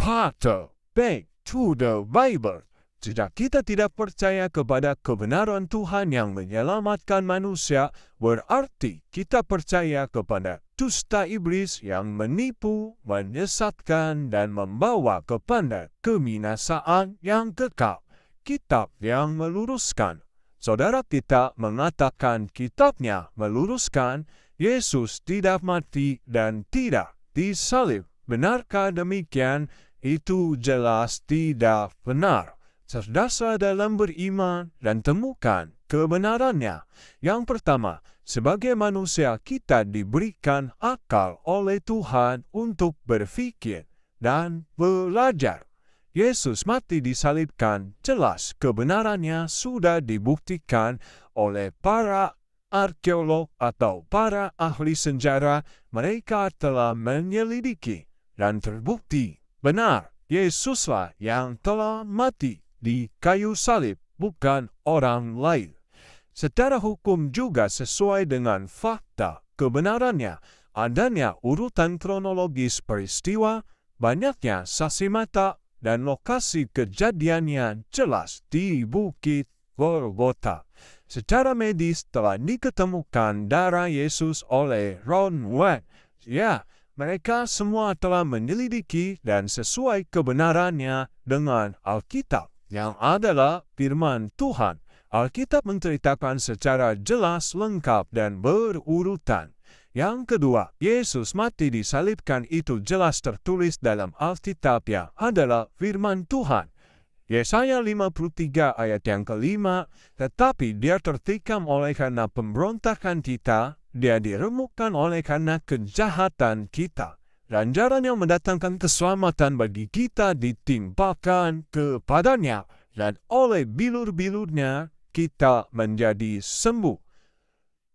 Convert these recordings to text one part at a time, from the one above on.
Potter, back to the Bible. Jika kita tidak percaya kepada kebenaran Tuhan yang menyelamatkan manusia, berarti kita percaya kepada dusta iblis yang menipu, menyesatkan, dan membawa kepada kebinasaan yang kekal. Kitab yang meluruskan. Saudara kita mengatakan kitabnya meluruskan, Yesus tidak mati dan tidak disalib. Benarkah demikian? Itu jelas tidak benar. Cerdas dalam beriman dan temukan kebenarannya. Yang pertama, sebagai manusia kita diberikan akal oleh Tuhan untuk berpikir dan belajar. Yesus mati disalibkan, jelas kebenarannya sudah dibuktikan oleh para arkeolog atau para ahli sejarah. Mereka telah menyelidiki dan terbukti benar. Yesuslah yang telah mati di kayu salib, bukan orang lain. Secara hukum juga sesuai dengan fakta kebenarannya, adanya urutan kronologis peristiwa, banyaknya saksi mata, dan lokasi kejadiannya jelas di Bukit Golgota. Secara medis telah diketemukan darah Yesus oleh Ron West. Ya, mereka semua telah menyelidiki dan sesuai kebenarannya dengan Alkitab, yang adalah firman Tuhan. Alkitab menceritakan secara jelas, lengkap, dan berurutan. Yang kedua, Yesus mati disalibkan itu jelas tertulis dalam Alkitab yang adalah firman Tuhan. Yesaya 53 ayat yang kelima, tetapi dia tertikam oleh karena pemberontakan kita, dia diremukkan oleh karena kejahatan kita. Ganjaran yang mendatangkan keselamatan bagi kita ditimpakan kepadanya, dan oleh bilur-bilurnya kita menjadi sembuh.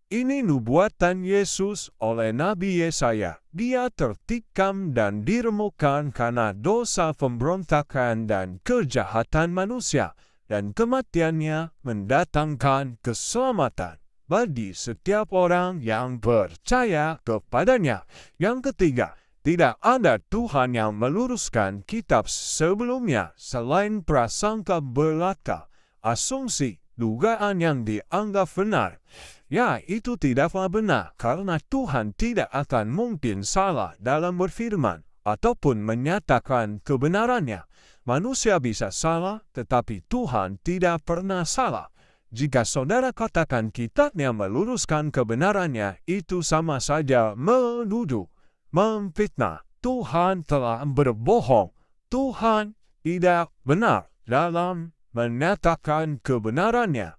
Ini nubuatan Yesus oleh Nabi Yesaya. Dia tertikam dan diremukkan karena dosa pemberontakan dan kejahatan manusia, dan kematiannya mendatangkan keselamatan bagi setiap orang yang percaya kepadanya. Yang ketiga, tidak ada Tuhan yang meluruskan kitab sebelumnya selain prasangka belaka, asumsi, dugaan yang dianggap benar. Ya, itu tidaklah benar karena Tuhan tidak akan mungkin salah dalam berfirman ataupun menyatakan kebenarannya. Manusia bisa salah, tetapi Tuhan tidak pernah salah. Jika saudara katakan kitabnya meluruskan kebenarannya, itu sama saja menuduh, memfitnah. Tuhan telah berbohong. Tuhan tidak benar dalam menyatakan kebenarannya.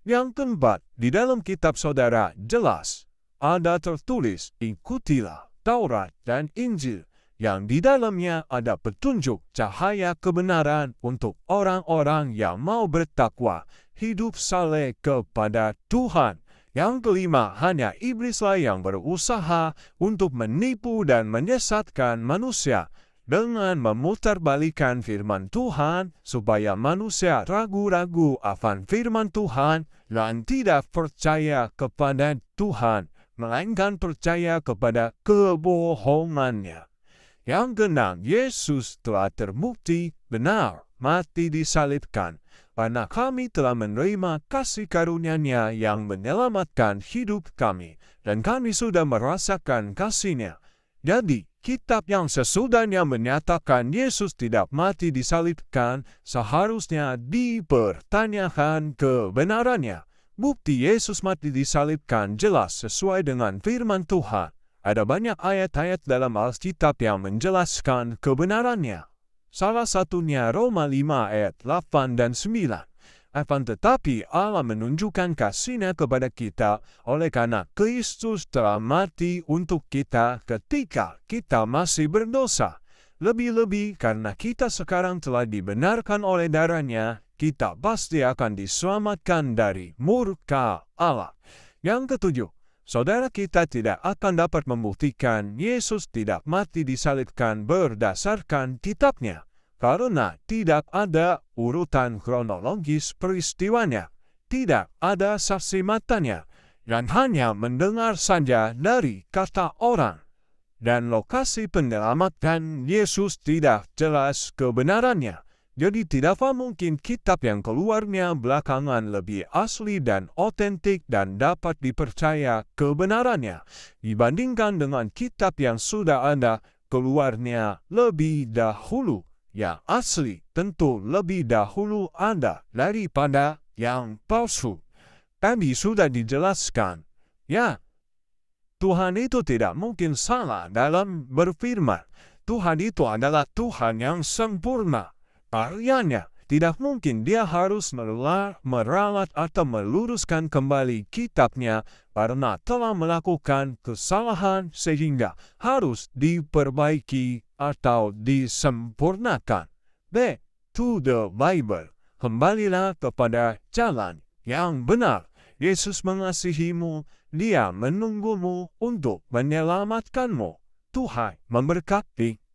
Yang keempat, di dalam kitab saudara jelas ada tertulis, ikutilah Taurat dan Injil, yang di dalamnya ada petunjuk cahaya kebenaran untuk orang-orang yang mau bertakwa, hidup saleh kepada Tuhan. Yang kelima, hanya iblislah yang berusaha untuk menipu dan menyesatkan manusia dengan memutarbalikkan firman Tuhan, supaya manusia ragu-ragu akan firman Tuhan dan tidak percaya kepada Tuhan, melainkan percaya kepada kebohongannya. Yang keenam, Yesus telah terbukti benar mati disalibkan, karena kami telah menerima kasih karunia-Nya yang menyelamatkan hidup kami, dan kami sudah merasakan kasih-Nya. Jadi, kitab yang sesudahnya menyatakan Yesus tidak mati disalibkan seharusnya dipertanyakan kebenarannya. Bukti Yesus mati disalibkan jelas sesuai dengan firman Tuhan. Ada banyak ayat-ayat dalam Alkitab yang menjelaskan kebenarannya. Salah satunya Roma 5 ayat 8 dan 9. Akan tetapi Allah menunjukkan kasih-Nya kepada kita oleh karena Kristus telah mati untuk kita ketika kita masih berdosa. Lebih-lebih karena kita sekarang telah dibenarkan oleh darah-Nya, kita pasti akan diselamatkan dari murka Allah. Yang ketujuh, saudara kita tidak akan dapat membuktikan Yesus tidak mati disalibkan berdasarkan kitabnya, karena tidak ada urutan kronologis peristiwanya, tidak ada saksi matanya, dan hanya mendengar saja dari kata orang. dan lokasi penyelamatan Yesus tidak jelas kebenarannya. Jadi tidaklah mungkin kitab yang keluarnya belakangan lebih asli dan otentik dan dapat dipercaya kebenarannya dibandingkan dengan kitab yang sudah ada keluarnya lebih dahulu. Yang asli tentu lebih dahulu ada daripada yang palsu. Tadi sudah dijelaskan, ya, Tuhan itu tidak mungkin salah dalam berfirman. Tuhan itu adalah Tuhan yang sempurna. Karyanya tidak mungkin dia harus meralat atau meluruskan kembali kitabnya karena telah melakukan kesalahan sehingga harus diperbaiki atau disempurnakan. Back to the Bible. Kembalilah kepada jalan yang benar. Yesus mengasihimu, Dia menunggumu untuk menyelamatkanmu. Tuhan memberkati.